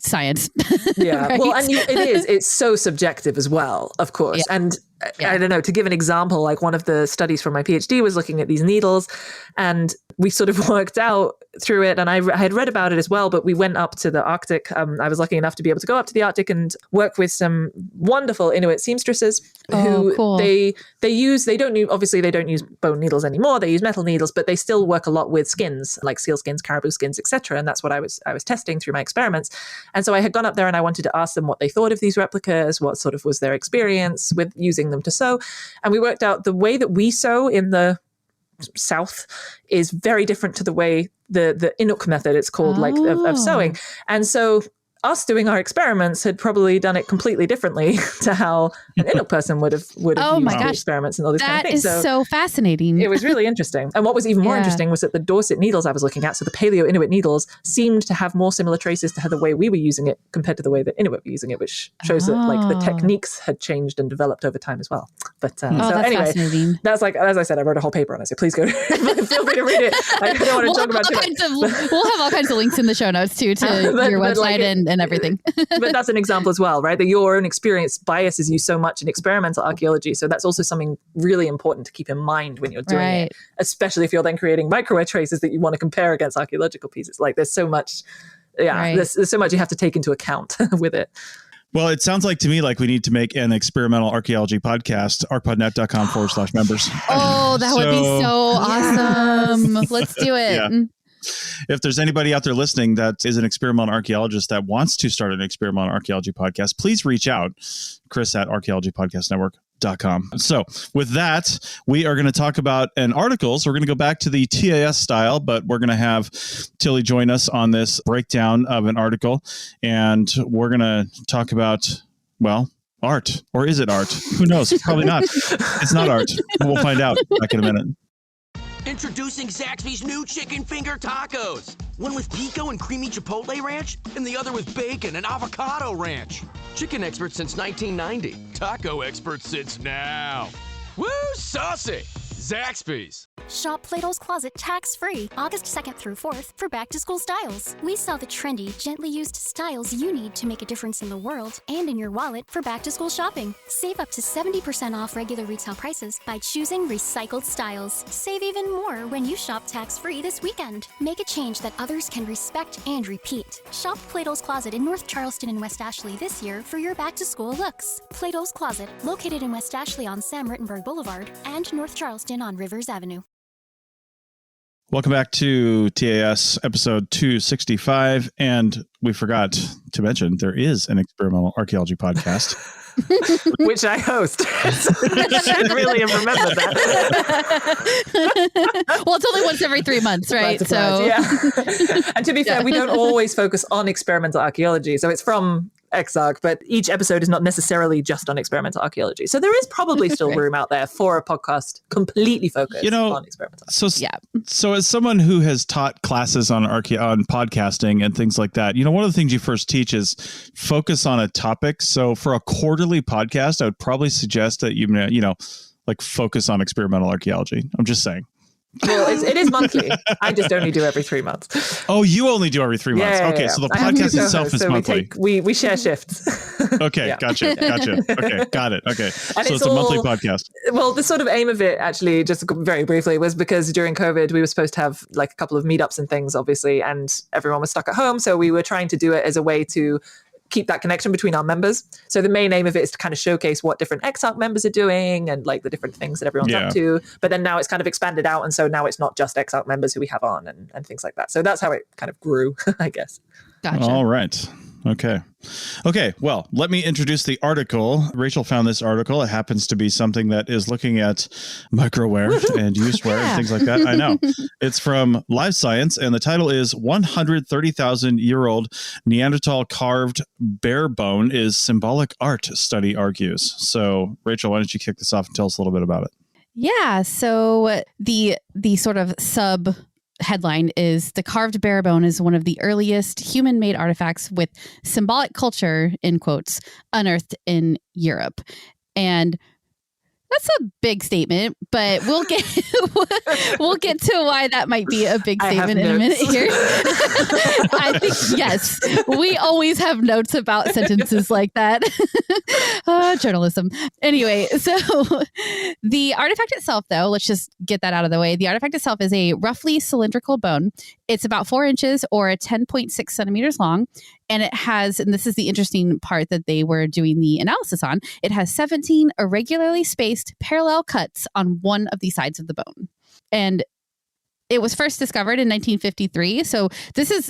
science. Right? Well, and it's so subjective as well, of course. And I don't know, to give an example, like one of the studies from my PhD was looking at these needles, and we sort of worked out through it, and I had read about it as well, but we went up to the Arctic. I was lucky enough to be able to go up to the Arctic and work with some wonderful Inuit seamstresses who cool. they don't use bone needles anymore. They use metal needles, but they still work a lot with skins, like seal skins, caribou skins, etc. And that's what I was testing through my experiments. And so I had gone up there and I wanted to ask them what they thought of these replicas, what sort of was their experience with using them to sew. And we worked out the way that we sew in the South is very different to the way the Inuk method, it's called, like of sewing. And so us doing our experiments had probably done it completely differently to how an Inuk person would have used the experiments and all these kind of things. That is so fascinating. It was really interesting. And what was even more interesting was that the Dorset needles I was looking at, so the Paleo Inuit needles, seemed to have more similar traces to the way we were using it compared to the way the Inuit were using it, which shows that like the techniques had changed and developed over time as well. But so anyway, that's like, as I said, I wrote a whole paper on it, so please go feel free to read it. I don't want to talk about it. We'll have all kinds of links in the show notes too to your website and everything. But that's an example as well, right? That your own experience biases you so much in experimental archaeology. So that's also something really important to keep in mind when you're doing it, especially if you're then creating microwear traces that you want to compare against archaeological pieces. Like there's so much, there's so much you have to take into account with it. Well, it sounds like to me like we need to make an experimental archaeology podcast, arcpodnet.com/members. Oh, that would be so awesome. Let's do it. Yeah. If there's anybody out there listening that is an experimental archaeologist that wants to start an experimental archaeology podcast, please reach out, Chris at archaeologypodcastnetwork.com. So with that, we are going to talk about an article. So we're going to go back to the TAS style, but we're going to have Tilly join us on this breakdown of an article. And we're going to talk about, well, art. Or is it art? Who knows? Probably not. It's not art. We'll find out back in a minute. Introducing Zaxby's new chicken finger tacos. One with pico and creamy chipotle ranch, and the other with bacon and avocado ranch. Chicken expert since 1990. Taco expert since now. Woo, saucy! Zaxby's. Shop Plato's Closet tax-free August 2nd through 4th for back-to-school styles. We sell the trendy, gently used styles you need to make a difference in the world and in your wallet for back-to-school shopping. Save up to 70% off regular retail prices by choosing recycled styles. Save even more when you shop tax-free this weekend. Make a change that others can respect and repeat. Shop Plato's Closet in North Charleston and West Ashley this year for your back-to-school looks. Plato's Closet, located in West Ashley on Sam Rittenberg Boulevard and North Charleston on Rivers Avenue. Welcome back to TAS episode 265. And we forgot to mention there is an experimental archaeology podcast. Which I host. I should really have remembered that. Well, it's only once every 3 months, right? So yeah. And to be fair, we don't always focus on experimental archaeology. So it's from Exarch, but each episode is not necessarily just on experimental archaeology. So there is probably still room out there for a podcast completely focused on experimental archaeology. So as someone who has taught classes on podcasting and things like that, one of the things you first teach is focus on a topic. So for a quarterly podcast, I would probably suggest that you focus on experimental archaeology. I'm just saying. Well, it is monthly. I just only do every 3 months. Oh, you only do every 3 months. Yeah. So the podcast itself is monthly. We share shifts. Okay, gotcha. Okay, got it. Okay, so it's a monthly podcast. Well, the sort of aim of it, actually, just very briefly, was because during COVID, we were supposed to have like a couple of meetups and things, obviously, and everyone was stuck at home. So we were trying to do it as a way to keep that connection between our members. So the main aim of it is to kind of showcase what different Exarch members are doing and like the different things that everyone's up to. But then now it's kind of expanded out. And so now it's not just Exarch members who we have on and things like that. So that's how it kind of grew, I guess. Gotcha. All right. Okay. Well, let me introduce the article. Rachel found this article. It happens to be something that is looking at microwear and usewear and things like that. I know. It's from Live Science, and the title is 130,000-year-old Neanderthal carved bare bone is symbolic art, study argues. So, Rachel, why don't you kick this off and tell us a little bit about it? Yeah. So the sort of sub headline is the carved bare bone is one of the earliest human-made artifacts with symbolic culture, in quotes, unearthed in Europe. And that's a big statement, but we'll get to why that might be a big statement in a minute here. I think, yes, we always have notes about sentences like that. Journalism. Anyway, so the artifact itself, though, let's just get that out of the way. The artifact itself is a roughly cylindrical bone. It's about 4 inches or 10.6 centimeters long. And it has, and this is the interesting part that they were doing the analysis on, it has 17 irregularly spaced parallel cuts on one of the sides of the bone. And it was first discovered in 1953. So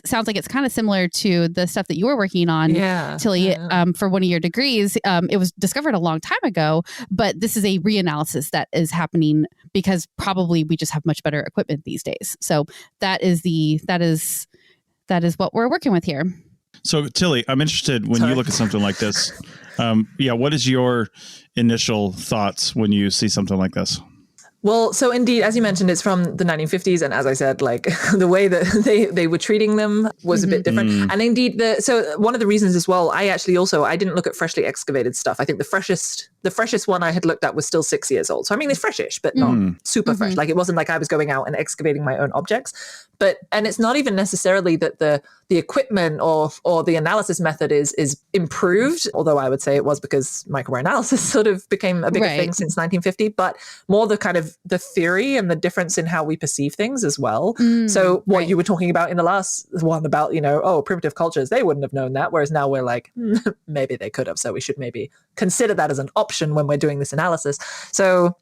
sounds like it's kind of similar to the stuff that you were working on, Tilly, for one of your degrees. It was discovered a long time ago, but this is a reanalysis that is happening because probably we just have much better equipment these days. So that is what we're working with here. So Tilly, I'm interested when you look at something like this. What is your initial thoughts when you see something like this? Well, so indeed, as you mentioned, it's from the 1950s. And as I said, like the way that they were treating them was a bit different. And indeed, so one of the reasons as well, I didn't look at freshly excavated stuff. I think the freshest one I had looked at was still 6 years old. So I mean, it's freshish, but not super fresh. Like it wasn't like I was going out and excavating my own objects. And it's not even necessarily that the equipment or the analysis method is improved, although I would say it was because microwear analysis sort of became a bigger thing since 1950, but more the kind of the theory and the difference in how we perceive things as well. So what you were talking about in the last one about, primitive cultures, they wouldn't have known that. Whereas now we're like, maybe they could have. So we should maybe consider that as an option when we're doing this analysis. So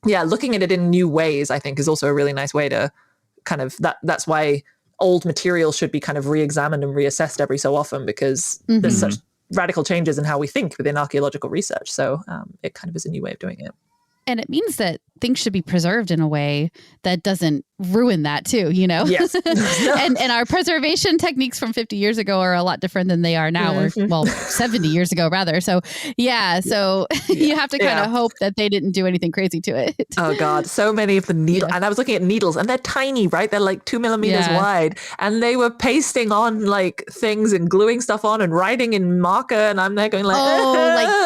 yeah, looking at it in new ways, I think is also a really nice way to kind of that's why old material should be kind of re-examined and reassessed every so often, because there's such radical changes in how we think within archaeological research. So it kind of is a new way of doing it. And it means that things should be preserved in a way that doesn't ruin that too, Yes. and our preservation techniques from 50 years ago are a lot different than they are now, or 70 years ago rather. So you have to kind of hope that they didn't do anything crazy to it. Oh God, so many of the needles. And I was looking at needles and they're tiny, right? They're like 2 millimeters wide, and they were pasting on like things and gluing stuff on and writing in marker. And I'm there going like,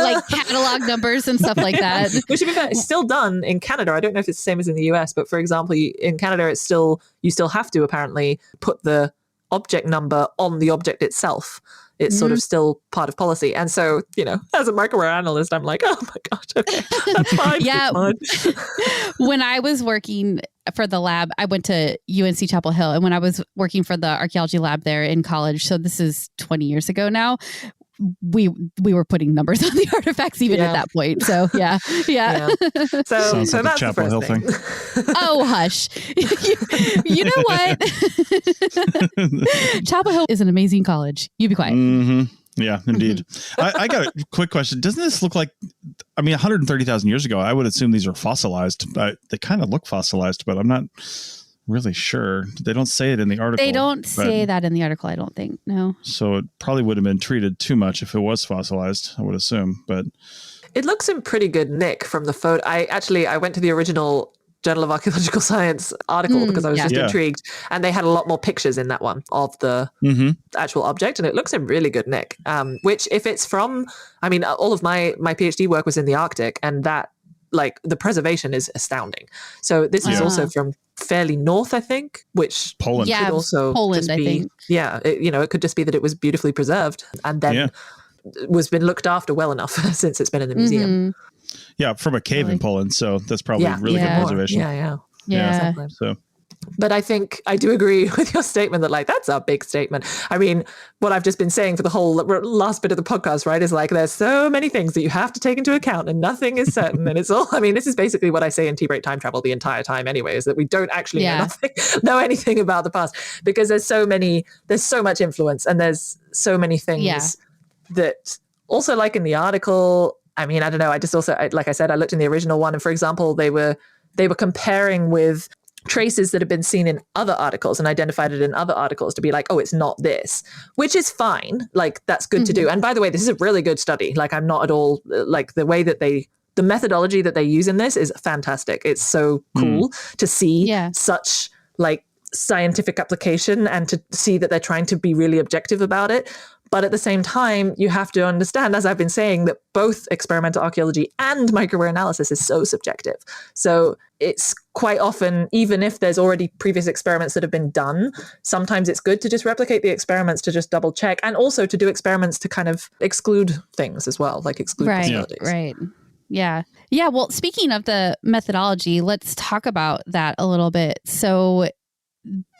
like catalog numbers and stuff like that. Which is still done in Canada. I don't know if it's the same as in the US, but for example, in Canada, you still have to apparently put the object number on the object itself. It's sort of still part of policy. And so, as a microwear analyst, I'm like, oh my gosh, okay, that's fine. Yeah. When I was working for the lab, I went to UNC Chapel Hill. And when I was working for the archaeology lab there in college, so this is 20 years ago now, we were putting numbers on the artifacts even at that point. So yeah. So like that's Chapel Hill thing. Oh, hush. You know what? Chapel Hill is an amazing college. You be quiet. Yeah, indeed. I got a quick question. Doesn't this look like, 130,000 years ago, I would assume these are fossilized. They kind of look fossilized, but I'm not really sure. They don't say it in the article. They don't say that in the article, I don't think. No. So it probably would have been treated too much if it was fossilized, I would assume. But it looks in pretty good nick from the photo. I went to the original Journal of Archaeological Science article because I was just intrigued, and they had a lot more pictures in that one of the actual object, and it looks in really good nick. Which if it's from, all of my PhD work was in the Arctic, and that like the preservation is astounding. So this is also from fairly north, I think, which Poland. could also Poland, just be, I think. Yeah, it could just be that it was beautifully preserved and then was been looked after well enough since it's been in the museum. Yeah, from a cave in Poland. So that's probably really good preservation. Yeah. Exactly. So. But I think I do agree with your statement that that's a big statement. What I've just been saying for the whole last bit of the podcast, right, is there's so many things that you have to take into account and nothing is certain. And it's all, this is basically what I say in T-Break Time Travel the entire time anyway, is that we don't actually know anything about the past, because there's so much influence and there's so many things that also, like in the article, I don't know. I just also, like I said, I looked in the original one, and for example, they were comparing with traces that have been seen in other articles and identified it in other articles to be like, oh, it's not this, which is fine. Like, that's good to do. And by the way, this is a really good study. Like, I'm not at all like the way that the methodology that they use in this is fantastic. It's so cool to see such like scientific application and to see that they're trying to be really objective about it. But at the same time, you have to understand, as I've been saying, that both experimental archaeology and microwear analysis is so subjective. So it's quite often, even if there's already previous experiments that have been done, sometimes it's good to just replicate the experiments to just double check, and also to do experiments to kind of exclude things as well, like exclude possibilities. Right. Yeah. Yeah. Well, speaking of the methodology, let's talk about that a little bit. So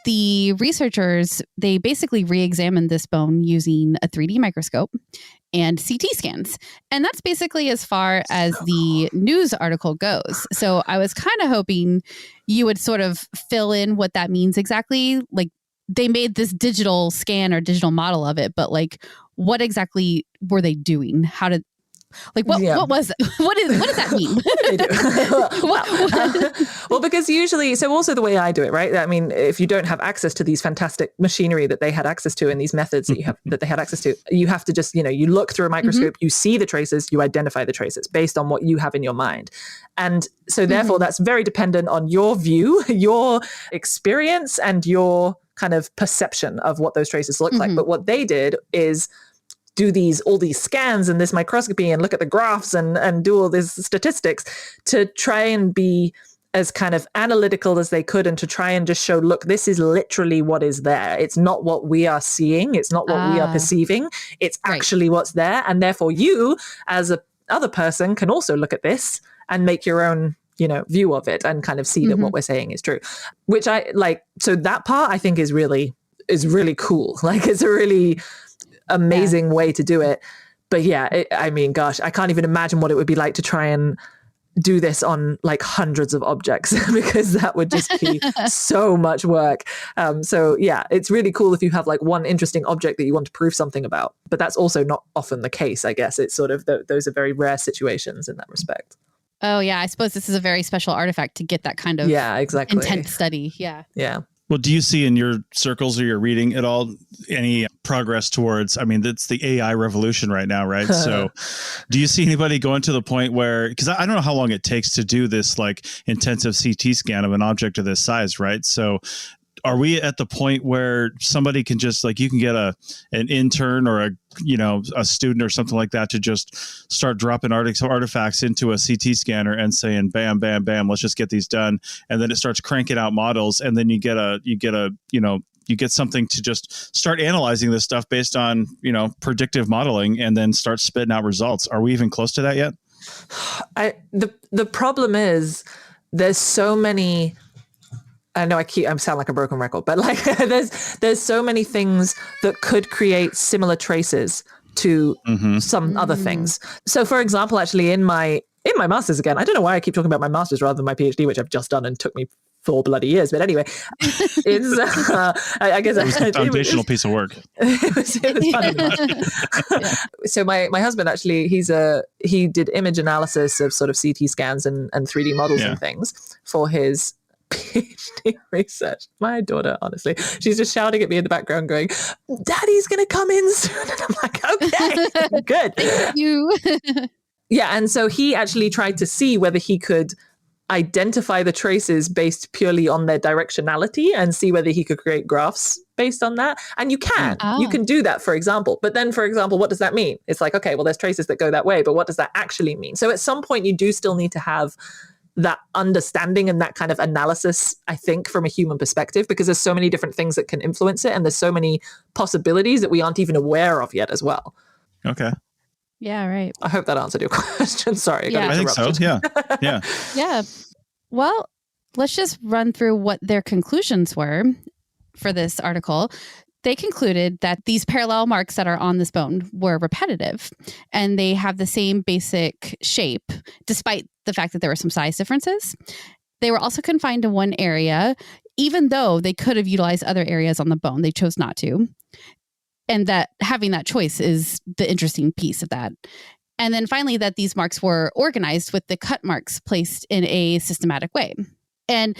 the researchers, they basically re-examined this bone using a 3D microscope and CT scans. And that's basically as far as the news article goes. So I was kind of hoping you would sort of fill in what that means exactly. Like, they made this digital scan or digital model of it, but like, what exactly were they doing? How did, like, what was, what does that mean? Well, because usually, so also the way I do it, right? I mean, if you don't have access to these fantastic machinery that they had access to and these methods that they had access to, you have to just, you look through a microscope, you see the traces, you identify the traces based on what you have in your mind. And so therefore that's very dependent on your view, your experience, and your kind of perception of what those traces look like. But what they did is do all these scans and this microscopy and look at the graphs and do all these statistics to try and be as kind of analytical as they could, and to try and just show, look, this is literally what is there. It's not what we are seeing. It's not what we are perceiving. It's actually what's there. And therefore you, as a other person, can also look at this and make your own, view of it and kind of see that what we're saying is true, which I like. So that part I think is really cool. Like, it's a really amazing way to do it. But yeah, I mean, gosh, I can't even imagine what it would be like to try and do this on like hundreds of objects because that would just be so much work. So yeah, it's really cool if you have like one interesting object that you want to prove something about, but that's also not often the case. I guess it's sort of those are very rare situations in that respect. Oh yeah, I suppose this is a very special artifact to get that kind of intense study. Yeah. Well, do you see in your circles or your reading at all any progress towards, I mean, it's the AI revolution right now, right? So do you see anybody going to the point where, because I don't know how long it takes to do this like intensive CT scan of an object of this size, right? So are we at the point where somebody can just like, you can get an intern or a student or something like that to just start dropping artifacts into a CT scanner and saying, bam, bam, bam, let's just get these done. And then it starts cranking out models. And then you get something to just start analyzing this stuff based on, predictive modeling, and then start spitting out results. Are we even close to that yet? The problem is there's so many, I know I sound like a broken record, but like there's so many things that could create similar traces to some other things. So for example, actually in my master's, again, I don't know why I keep talking about my master's rather than my PhD, which I've just done and took me 4 bloody years. But anyway, it's I guess it was a foundational piece of work. It was fun. So my husband actually, he did image analysis of sort of CT scans and 3D models and things for his PhD research. My daughter, honestly, she's just shouting at me in the background going, Daddy's gonna come in soon. And I'm like, okay, good. Thank you. Yeah, and so he actually tried to see whether he could identify the traces based purely on their directionality and see whether he could create graphs based on that. And you can do that, for example. But then, for example, what does that mean? It's like, okay, well, there's traces that go that way, but what does that actually mean? So at some point, you do still need to have that understanding and that kind of analysis, I think, from a human perspective, because there's so many different things that can influence it. And there's so many possibilities that we aren't even aware of yet as well. Okay. Yeah, right. I hope that answered your question. Sorry. I think so. Yeah. Yeah. Well, let's just run through what their conclusions were for this article. They concluded that these parallel marks that are on this bone were repetitive, and they have the same basic shape, despite the fact that there were some size differences. They were also confined to one area, even though they could have utilized other areas on the bone. They chose not to. And that having that choice is the interesting piece of that. And then finally, that these marks were organized with the cut marks placed in a systematic way. And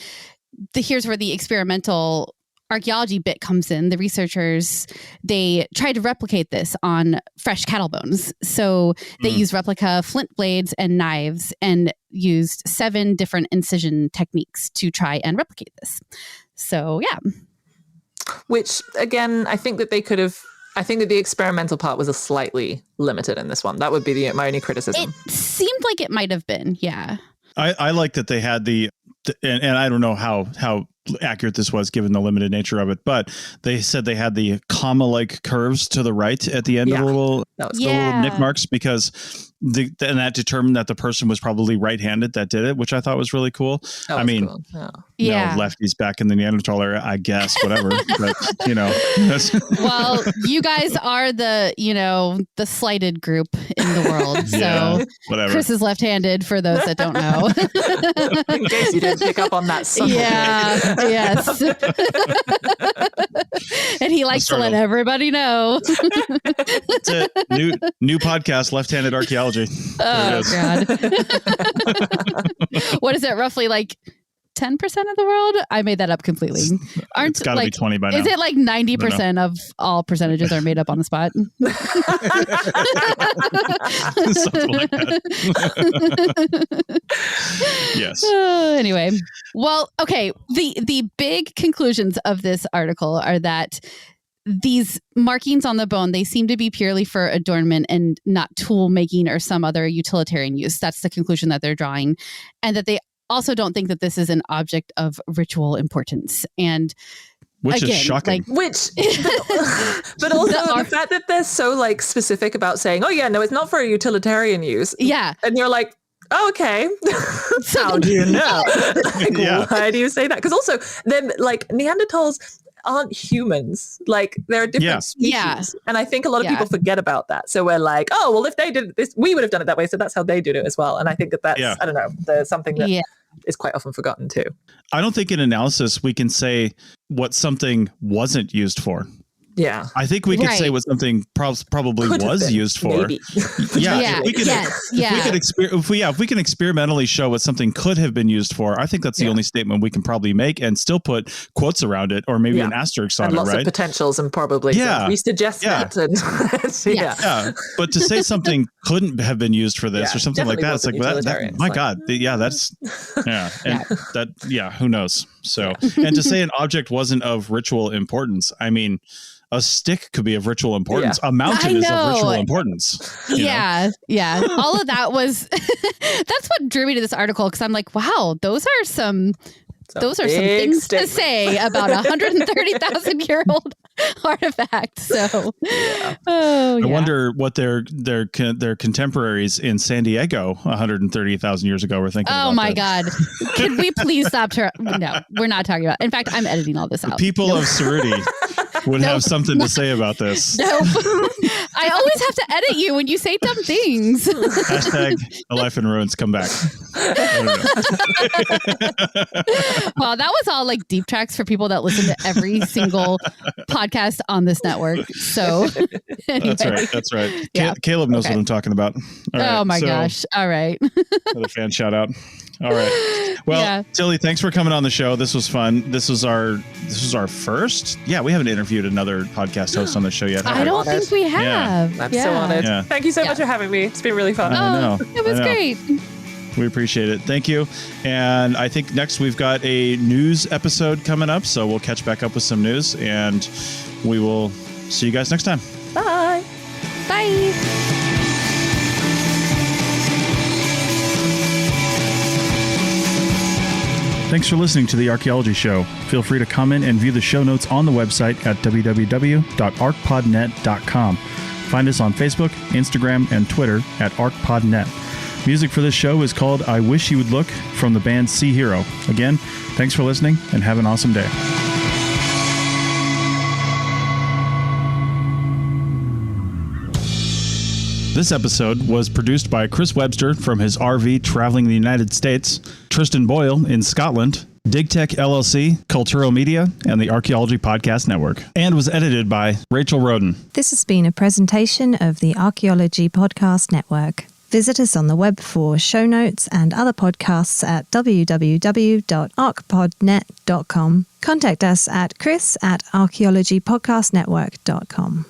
here's where the experimental archaeology bit comes in. The researchers, they tried to replicate this on fresh cattle bones. So they used replica flint blades and knives and used 7 different incision techniques to try and replicate this. So, yeah. Which, again, I think that they could have, I think that the experimental part was slightly limited in this one. That would be my only criticism. It seemed like it might have been, yeah. I like that they had and I don't know how accurate this was given the limited nature of it, but they said they had the comma-like curves to the right at the end of the little nick marks, because and that determined that the person was probably right-handed that did it, which I thought was really cool. I mean, cool. Lefties back in the Neanderthal era, I guess, whatever. But, well, you guys are the slighted group in the world. So whatever. Chris is left-handed, for those that don't know. In case you didn't pick up on that. Yes. And he likes to let everybody know. That's it. New podcast, Left-Handed Archaeology. Oh, God. What is it? Roughly like 10% of the world? I made that up completely. It's got to be 20 by now. Is it like 90% of all percentages are made up on the spot? Something like that. Yes. Anyway, well, okay. The big conclusions of this article are that these markings on the bone, they seem to be purely for adornment and not tool making or some other utilitarian use. That's the conclusion that they're drawing. And that they also don't think that this is an object of ritual importance. And which is shocking. But also the fact that they're so like specific about saying, oh yeah, no, it's not for a utilitarian use. Yeah. And you're like, oh, okay. How do you know? Why do you say that? Because also then like Neanderthals aren't humans. Like there are different species. Yeah. And I think a lot of people forget about that. So we're like, oh, well, if they did this, we would have done it that way. So that's how they did it as well. And I think that's, I don't know, there's something that is quite often forgotten too. I don't think in analysis we can say what something wasn't used for. Yeah. I think we could say what something probably was used for. Maybe. If we can experimentally show what something could have been used for, I think that's the only statement we can probably make and still put quotes around it or maybe an asterisk on it, right? Lots of potentials and probably we suggest that. And But to say something couldn't have been used for this or something like that, it's like, my God, that's who knows? So, and to say an object wasn't of ritual importance, I mean, a stick could be of ritual importance. A mountain is of ritual importance. Yeah. All of that was, that's what drew me to this article. Because I'm like, wow, those are some things to say about 130,000-year-old artifact. So, I wonder what their contemporaries in San Diego 130,000 years ago were thinking. Oh my God! Can we please stop? No, we're not talking about. In fact, I'm editing all this out. The people of Cerruti would have something to say about this. Nope. I always have to edit you when you say dumb things. Hashtag A Life in Ruins. Come back. Well, that was all like deep tracks for people that listen to every single podcast on this network. So anyway. That's right. Yeah. Caleb knows what I'm talking about. All right, my gosh. All right. Another fan shout out. All right. Well, Tilly, thanks for coming on the show. This was fun. This was our first. Yeah, we haven't interviewed another podcast host on the show yet. I don't think we have. I'm so honored. Yeah. Thank you so much for having me. It's been really fun. I know. It was great. We appreciate it. Thank you. And I think next we've got a news episode coming up. So we'll catch back up with some news and we will see you guys next time. Bye. Bye. Thanks for listening to The Archaeology Show. Feel free to comment and view the show notes on the website at www.arcpodnet.com. Find us on Facebook, Instagram, and Twitter at ArcPodNet. Music for this show is called I Wish You Would Look from the band Sea Hero. Again, thanks for listening and have an awesome day. This episode was produced by Chris Webster from his RV traveling the United States, Tristan Boyle in Scotland, DigTech LLC, Cultural Media, and the Archaeology Podcast Network, and was edited by Rachel Roden. This has been a presentation of the Archaeology Podcast Network. Visit us on the web for show notes and other podcasts at www.arcpodnet.com. Contact us at chris@archaeologypodcastnetwork.com.